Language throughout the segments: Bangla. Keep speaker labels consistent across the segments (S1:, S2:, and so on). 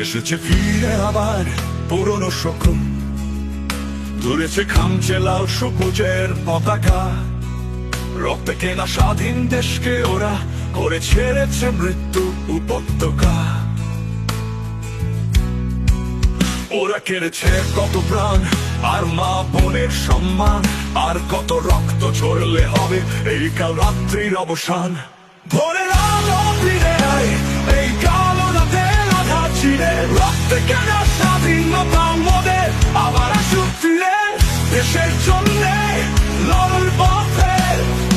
S1: এসেছে ফিরে আবার পুরনো শকুন, তুলেছে খামচে লাল সবুজের পতাকা। রক্তে কেনা স্বাধীন দেশকে ওরা করে ছেড়েছে মৃত্যু উপত্যকা। ওরা কেড়েছে কত প্রাণ আর মা বোনের সম্মান, আর কত রক্ত ঝরলে হবে এই কাল রাত্রির অবসান। ভোরের আলো ফিরে আয়, এই কালো রাতের আধার ছিঁড়ে, রক্তে কেনা স্বাধীনতা মোদের আবার আসুক ফিরে। দেশের জন্যে লড়ার পথে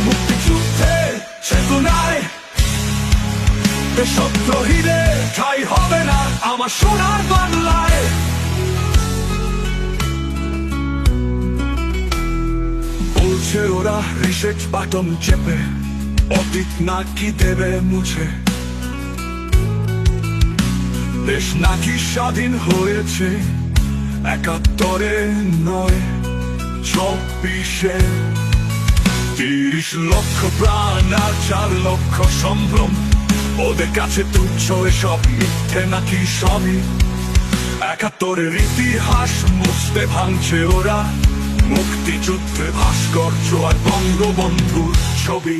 S1: মুক্তিযুদ্ধের চেতনায়, দেশদ্রোহীদের ঠাঁই হবে না আমার সোনার বাংলায়। বলছে ওরা রিসেট বাটন চেপে অতীত নাকি দেবে মুছে, দেশ নাকি স্বাধীন হয়েছে ৭১-এ নয় ২৪-এ। ৩০ লক্ষ প্রাণ আর ৪ লক্ষ সম্ভ্রম, ওদের কাছে তুচ্ছ এসব মিথ্যে নাকি সবই। ৭১-এর ইতিহাস মুছতে ভাঙছে ওরা মুক্তিযুদ্ধে ভাস্কর্য আর বঙ্গবন্ধুর ছবি।